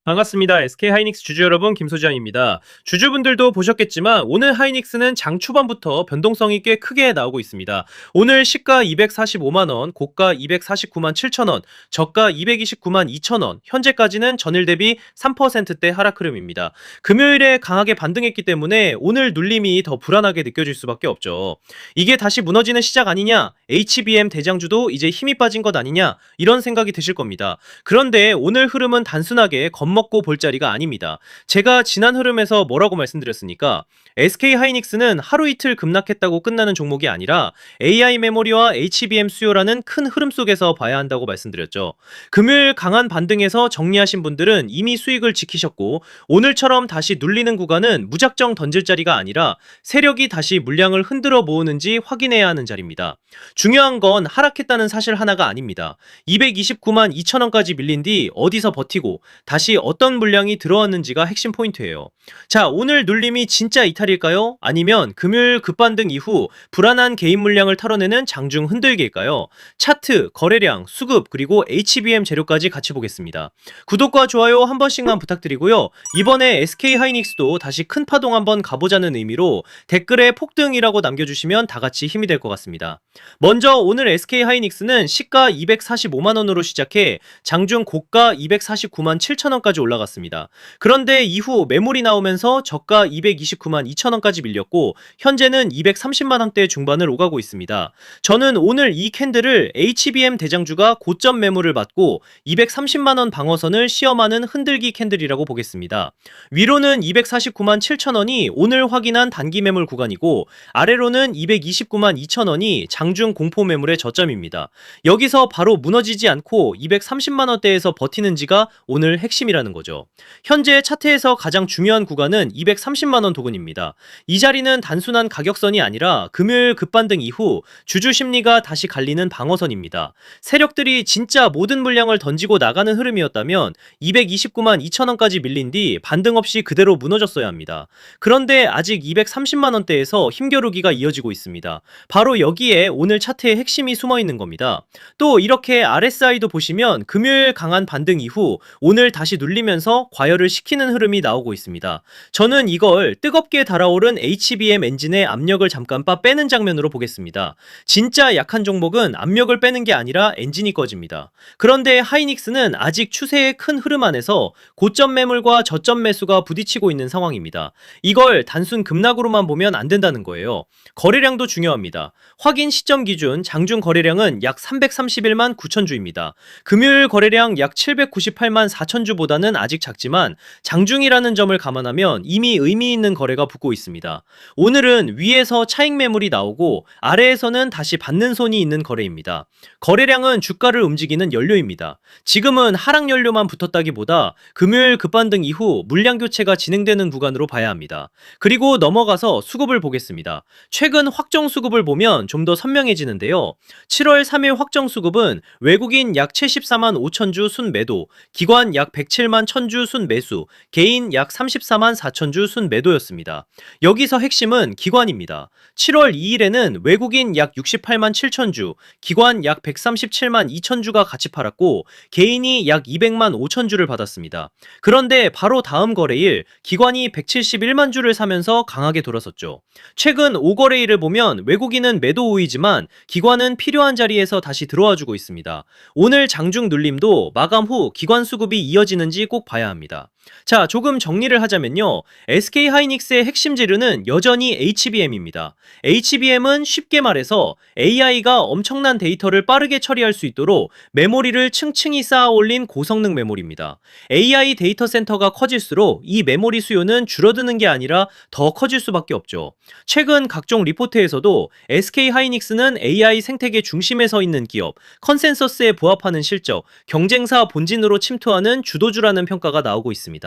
반갑습니다. SK하이닉스 주주 여러분, 김소장입니다. 주주분들도 보셨겠지만 오늘 하이닉스는 장 초반부터 변동성이 꽤 크게 나오고 있습니다. 오늘 시가 245만원, 고가 249만 7천원, 저가 229만 2천원, 현재까지는 전일 대비 3%대 하락 흐름입니다. 금요일에 강하게 반등했기 때문에 오늘 눌림이 더 불안하게 느껴질 수밖에 없죠. 이게 다시 무너지는 시작 아니냐? HBM 대장주도 이제 힘이 빠진 것 아니냐? 이런 생각이 드실 겁니다. 그런데 오늘 흐름은 단순하게 겁먹고 볼 자리가 아닙니다. 제가 지난 흐름에서 뭐라고 말씀드렸습니까? SK하이닉스는 하루 이틀 급락했다고 끝나는 종목이 아니라 AI 메모리와 HBM 수요라는 큰 흐름 속에서 봐야 한다고 말씀드렸죠. 금요일 강한 반등에서 정리하신 분들은 이미 수익을 지키셨고, 오늘처럼 다시 눌리는 구간은 무작정 던질 자리가 아니라 세력이 다시 물량을 흔들어 모으는지 확인해야 하는 자리입니다. 중요한 건 하락했다는 사실 하나가 아닙니다. 229만 2천원까지 밀린 뒤 어디서 버티고 다시 어떤 물량이 들어왔는지가 핵심 포인트예요. 자, 오늘 눌림이 진짜 이탈일까요? 아니면 금요일 급반등 이후 불안한 개인 물량을 털어내는 장중 흔들기일까요? 차트, 거래량, 수급, 그리고 HBM 재료까지 같이 보겠습니다. 구독과 좋아요 한 번씩만 부탁드리고요. 이번에 SK하이닉스도 다시 큰 파동 한번 가보자는 의미로 댓글에 폭등이라고 남겨주시면 다 같이 힘이 될 것 같습니다. 먼저 오늘 SK하이닉스는 시가 245만원으로 시작해 장중 고가 249만 7천원까지 올라갔습니다. 그런데 이후 매물이 나오면서 저가 229만 2천원까지 밀렸고, 현재는 230만원대 중반을 오가고 있습니다. 저는 오늘 이 캔들을 HBM 대장주가 고점 매물을 받고 230만원 방어선을 시험하는 흔들기 캔들이라고 보겠습니다. 위로는 249만 7천원이 오늘 확인한 단기 매물 구간이고, 아래로는 229만 2천원이 장중 공포 매물의 저점입니다. 여기서 바로 무너지지 않고 230만원대에서 버티는지가 오늘 핵심이라는 거죠. 현재 차트에서 가장 중요한 구간은 230만원 도근입니다. 이 자리는 단순한 가격선이 아니라 금요일 급반등 이후 주주 심리가 다시 갈리는 방어선입니다. 세력들이 진짜 모든 물량을 던지고 나가는 흐름이었다면 229만 2천원까지 밀린 뒤 반등 없이 그대로 무너졌어야 합니다. 그런데 아직 230만원대에서 힘겨루기가 이어지고 있습니다. 바로 여기에 오늘 차트의 핵심이 숨어 있는 겁니다. 또 이렇게 RSI도 보시면 금요일 강한 반등 이후 오늘 다시 눌리면서 과열을 시키는 흐름이 나오고 있습니다. 저는 이걸 뜨겁게 달아오른 HBM 엔진의 압력을 잠깐 빼는 장면으로 보겠습니다. 진짜 약한 종목은 압력을 빼는 게 아니라 엔진이 꺼집니다. 그런데 하이닉스는 아직 추세의 큰 흐름 안에서 고점 매물과 저점 매수가 부딪히고 있는 상황입니다. 이걸 단순 급락으로만 보면 안 된다는 거예요. 거래량도 중요합니다. 확인 시점 기준 장중 거래량은 약 331만 9천주입니다. 금요일 거래량 약 798만 4천주보다는 아직 작지만 장중이라는 점을 감안하면 이미 의미 있는 거래가 붙고 있습니다. 오늘은 위에서 차익 매물이 나오고 아래에서는 다시 받는 손이 있는 거래입니다. 거래량은 주가를 움직이는 연료입니다. 지금은 하락 연료만 붙었다기보다 금요일 급반등 이후 물량 교체가 진행되는 구간으로 봐야 합니다. 그리고 넘어가서 수급을 보겠습니다. 최근 확정 수급을 보면 좀 더 선명해지는데요. 7월 3일 확정 수급은 외국인 약 74만 5천주 순매도, 기관 약 107만 1000주 순매수, 개인 약 34만 4천주 순매도였습니다. 여기서 핵심은 기관입니다. 7월 2일에는 외국인 약 68만 7천주, 기관 약 137만 2천주가 같이 팔았고, 개인이 약 200만 5천주를 받았습니다. 그런데 바로 다음 거래일 기관이 171만 주를 사면서 강하게 돌아섰죠. 최근 5거래일을 보면 외국인은 매도 우위지만 기관은 필요한 자리에서 다시 들어와주고 있습니다. 오늘 장중 눌림도 마감 후 기관 수급이 이어지는지 꼭 봐야 합니다. 자, 조금 정리를 하자면요. SK하이닉스의 핵심 재료는 여전히 HBM입니다. HBM은 쉽게 말해서 AI가 엄청난 데이터를 빠르게 처리할 수 있도록 메모리를 층층이 쌓아 올린 고성능 메모리입니다. AI 데이터 센터가 커질수록 이 메모리 수요는 줄어드는 게 아니라 더 커질 수밖에 없죠. 최근 각종 리포트에서도 SK하이닉스는 AI 생태계 중심에 서 있는 기업, 컨센서스에 부합하는 실적, 경쟁사 본진으로 침투하는 주도주라는 평가가 나오고 있습니다.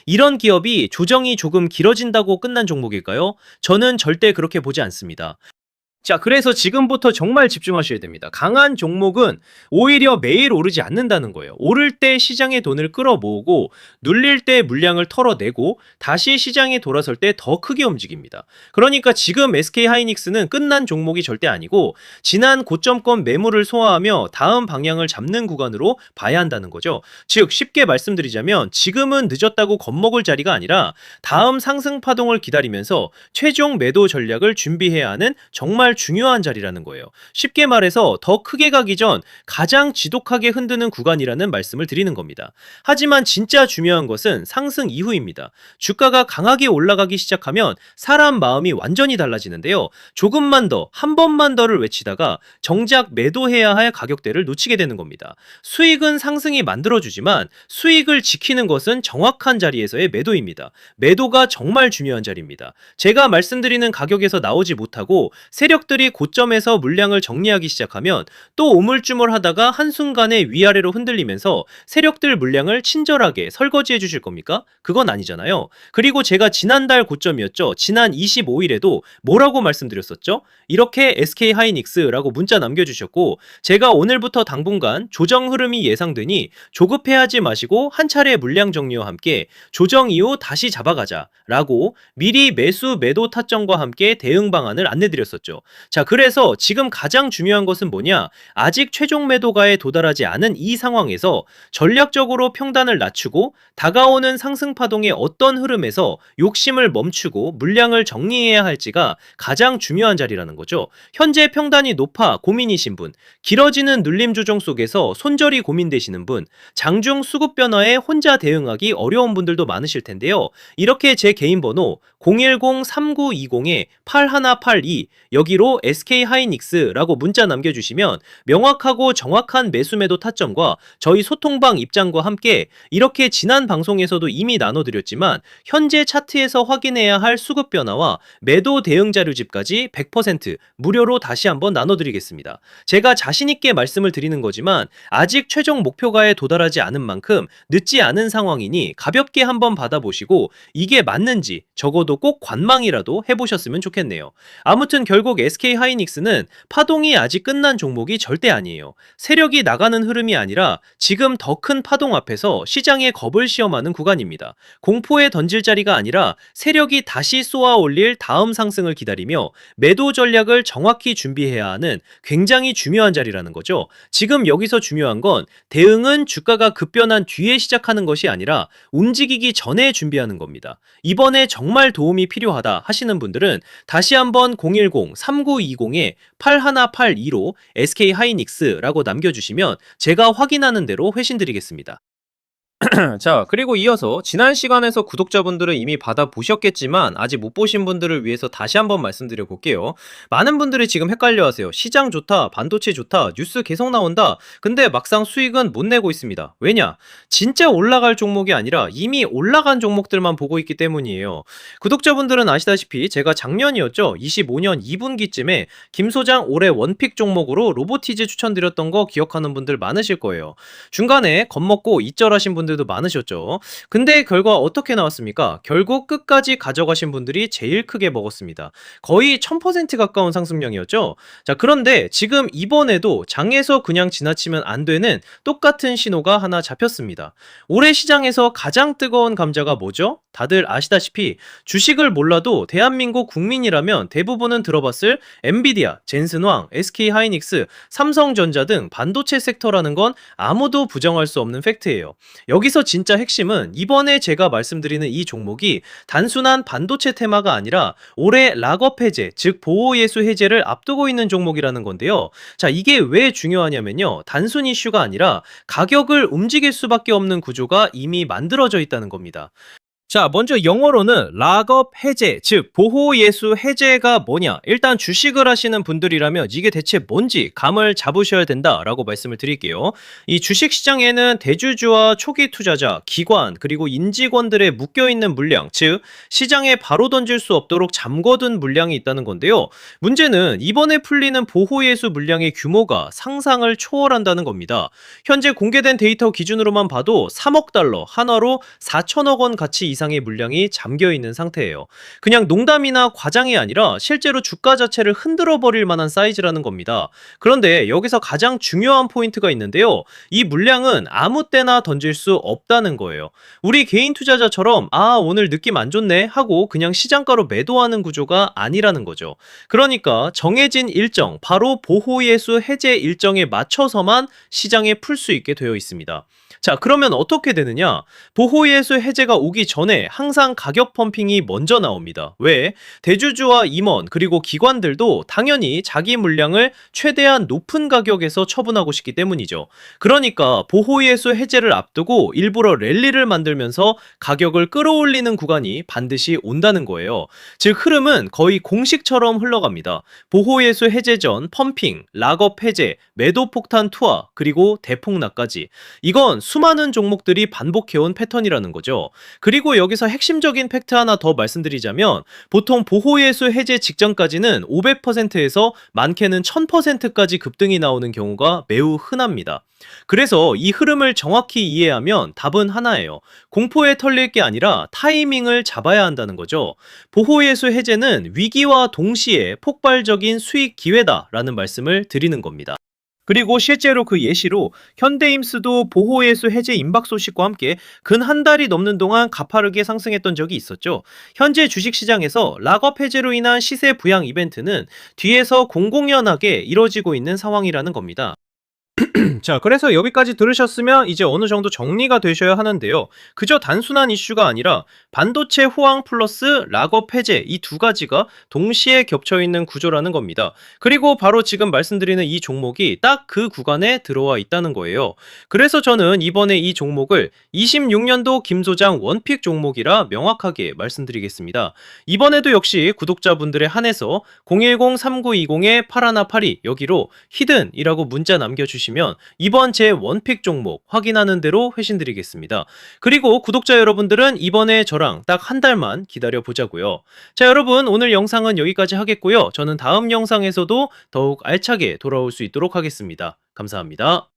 이런 기업이 조정이 조금 길어진다고 끝난 종목일까요? 저는 절대 그렇게 보지 않습니다. 자, 그래서 지금부터 정말 집중하셔야 됩니다. 강한 종목은 오히려 매일 오르지 않는다는 거예요. 오를 때 시장의 돈을 끌어모으고 눌릴 때 물량을 털어내고 다시 시장이 돌아설 때 더 크게 움직입니다. 그러니까 지금 SK하이닉스는 끝난 종목이 절대 아니고 지난 고점권 매물을 소화하며 다음 방향을 잡는 구간으로 봐야 한다는 거죠. 즉 쉽게 말씀드리자면 지금은 늦었다고 겁먹을 자리가 아니라 다음 상승 파동을 기다리면서 최종 매도 전략을 준비해야 하는 정말 중요한 자리라는 거예요. 쉽게 말해서 더 크게 가기 전 가장 지독하게 흔드는 구간이라는 말씀을 드리는 겁니다. 하지만 진짜 중요한 것은 상승 이후입니다. 주가가 강하게 올라가기 시작하면 사람 마음이 완전히 달라지는데요. 조금만 더, 한 번만 더를 외치다가 정작 매도해야 할 가격대를 놓치게 되는 겁니다. 수익은 상승이 만들어주지만 수익을 지키는 것은 정확한 자리에서의 매도입니다. 매도가 정말 중요한 자리입니다. 제가 말씀드리는 가격에서 나오지 못하고 세력들이 고점에서 물량을 정리하기 시작하면 또 오물쭈물하다가 한순간에 위아래로 흔들리면서 세력들 물량을 친절하게 설거지해 주실 겁니까? 그건 아니잖아요. 그리고 제가 지난달 고점이었죠. 지난 25일에도 뭐라고 말씀드렸었죠? 이렇게 SK하이닉스라고 문자 남겨주셨고 제가 오늘부터 당분간 조정 흐름이 예상되니 조급해하지 마시고 한 차례 물량 정리와 함께 조정 이후 다시 잡아가자 라고 미리 매수 매도 타점과 함께 대응 방안을 안내드렸었죠. 자, 그래서 지금 가장 중요한 것은 뭐냐? 아직 최종 매도가에 도달하지 않은 이 상황에서 전략적으로 평단을 낮추고 다가오는 상승 파동의 어떤 흐름에서 욕심을 멈추고 물량을 정리해야 할지가 가장 중요한 자리라는 거죠. 현재 평단이 높아 고민이신 분, 길어지는 눌림 조정 속에서 손절이 고민되시는 분, 장중 수급 변화에 혼자 대응하기 어려운 분들도 많으실 텐데요. 이렇게 제 개인 번호 010-3920-8182 여기로 SK하이닉스라고 문자 남겨주시면 명확하고 정확한 매수매도 타점과 저희 소통방 입장과 함께 이렇게 지난 방송에서도 이미 나눠드렸지만 현재 차트에서 확인해야 할 수급 변화와 매도 대응 자료집까지 100% 무료로 다시 한번 나눠드리겠습니다. 제가 자신있게 말씀을 드리는 거지만 아직 최종 목표가에 도달하지 않은 만큼 늦지 않은 상황이니 가볍게 한번 받아보시고 이게 맞는지 적어도 꼭 관망이라도 해보셨으면 좋겠네요. 아무튼 결국 SK하이닉스는 파동이 아직 끝난 종목이 절대 아니에요. 세력이 나가는 흐름이 아니라 지금 더 큰 파동 앞에서 시장의 겁을 시험하는 구간입니다. 공포에 던질 자리가 아니라 세력이 다시 쏘아 올릴 다음 상승을 기다리며 매도 전략을 정확히 준비해야 하는 굉장히 중요한 자리라는 거죠. 지금 여기서 중요한 건 대응은 주가가 급변한 뒤에 시작하는 것이 아니라 움직이기 전에 준비하는 겁니다. 이번에 정말 도움이 필요하다 하시는 분들은 다시 한번 010-3920-8182로 SK하이닉스라고 남겨주시면 제가 확인하는 대로 회신드리겠습니다. 자, 그리고 이어서 지난 시간에서 구독자분들은 이미 받아보셨겠지만 아직 못 보신 분들을 위해서 다시 한번 말씀드려 볼게요. 많은 분들이 지금 헷갈려 하세요. 시장 좋다, 반도체 좋다, 뉴스 계속 나온다. 근데 막상 수익은 못 내고 있습니다. 왜냐? 진짜 올라갈 종목이 아니라 이미 올라간 종목들만 보고 있기 때문이에요. 구독자분들은 아시다시피 제가 작년이었죠. 25년 2분기쯤에 김 소장 올해 원픽 종목으로 로보티즈 추천드렸던 거 기억하는 분들 많으실 거예요. 중간에 겁먹고 이절하신 분들도 많으셨죠. 근데 결과 어떻게 나왔습니까? 결국 끝까지 가져가신 분들이 제일 크게 먹었습니다. 거의 1000% 가까운 상승량이었죠. 자, 그런데 지금 이번에도 장에서 그냥 지나치면 안 되는 똑같은 신호가 하나 잡혔습니다. 올해 시장에서 가장 뜨거운 감자가 뭐죠? 다들 아시다시피 주식을 몰라도 대한민국 국민이라면 대부분은 들어봤을 엔비디아, 젠슨황, SK하이닉스, 삼성전자 등 반도체 섹터라는 건 아무도 부정할 수 없는 팩트예요. 여기서 진짜 핵심은 이번에 제가 말씀드리는 이 종목이 단순한 반도체 테마가 아니라 올해 락업 해제, 즉 보호예수 해제를 앞두고 있는 종목이라는 건데요. 자, 이게 왜 중요하냐면요. 단순 이슈가 아니라 가격을 움직일 수밖에 없는 구조가 이미 만들어져 있다는 겁니다. 자, 먼저 영어로는 락업 해제, 즉 보호예수 해제가 뭐냐? 일단 주식을 하시는 분들이라면 이게 대체 뭔지 감을 잡으셔야 된다라고 말씀을 드릴게요. 이 주식시장에는 대주주와 초기 투자자, 기관, 그리고 인직원들의 묶여있는 물량, 즉 시장에 바로 던질 수 없도록 잠궈둔 물량이 있다는 건데요. 문제는 이번에 풀리는 보호예수 물량의 규모가 상상을 초월한다는 겁니다. 현재 공개된 데이터 기준으로만 봐도 3억 달러, 한화로 4천억 원 가치 이상 이상의 물량이 잠겨 있는 상태예요. 그냥 농담이나 과장이 아니라 실제로 주가 자체를 흔들어 버릴 만한 사이즈라는 겁니다. 그런데 여기서 가장 중요한 포인트가 있는데요. 이 물량은 아무 때나 던질 수 없다는 거예요. 우리 개인 투자자처럼 오늘 느낌 안 좋네 하고 그냥 시장가로 매도하는 구조가 아니라는 거죠. 그러니까 정해진 일정, 바로 보호예수 해제 일정에 맞춰서만 시장에 풀 수 있게 되어 있습니다. 자, 그러면 어떻게 되느냐? 보호예수 해제가 오기 전에 항상 가격 펌핑이 먼저 나옵니다. 왜? 대주주와 임원 그리고 기관들도 당연히 자기 물량을 최대한 높은 가격에서 처분하고 싶기 때문이죠. 그러니까 보호예수 해제를 앞두고 일부러 랠리를 만들면서 가격을 끌어올리는 구간이 반드시 온다는 거예요. 즉 흐름은 거의 공식처럼 흘러갑니다. 보호예수 해제 전 펌핑, 락업 해제, 매도 폭탄 투하, 그리고 대폭락까지. 이건 수많은 종목들이 반복해온 패턴이라는 거죠. 그리고 여기서 핵심적인 팩트 하나 더 말씀드리자면 보통 보호예수 해제 직전까지는 500%에서 많게는 1000%까지 급등이 나오는 경우가 매우 흔합니다. 그래서 이 흐름을 정확히 이해하면 답은 하나예요. 공포에 털릴 게 아니라 타이밍을 잡아야 한다는 거죠. 보호예수 해제는 위기와 동시에 폭발적인 수익 기회다라는 말씀을 드리는 겁니다. 그리고 실제로 그 예시로 현대임스도 보호예수 해제 임박 소식과 함께 근 한 달이 넘는 동안 가파르게 상승했던 적이 있었죠. 현재 주식시장에서 락업 해제로 인한 시세 부양 이벤트는 뒤에서 공공연하게 이뤄지고 있는 상황이라는 겁니다. 자, 그래서 여기까지 들으셨으면 이제 어느 정도 정리가 되셔야 하는데요. 그저 단순한 이슈가 아니라 반도체 호황 플러스 락업 해제 이 두 가지가 동시에 겹쳐 있는 구조라는 겁니다. 그리고 바로 지금 말씀드리는 이 종목이 딱 그 구간에 들어와 있다는 거예요. 그래서 저는 이번에 이 종목을 26년도 김 소장 원픽 종목이라 명확하게 말씀드리겠습니다. 이번에도 역시 구독자분들에 한해서 010-3920-8182 여기로 히든이라고 문자 남겨주시면 이번 제 원픽 종목 확인하는 대로 회신드리겠습니다. 그리고 구독자 여러분들은 이번에 저랑 딱 한 달만 기다려 보자고요. 자, 여러분 오늘 영상은 여기까지 하겠고요. 저는 다음 영상에서도 더욱 알차게 돌아올 수 있도록 하겠습니다. 감사합니다.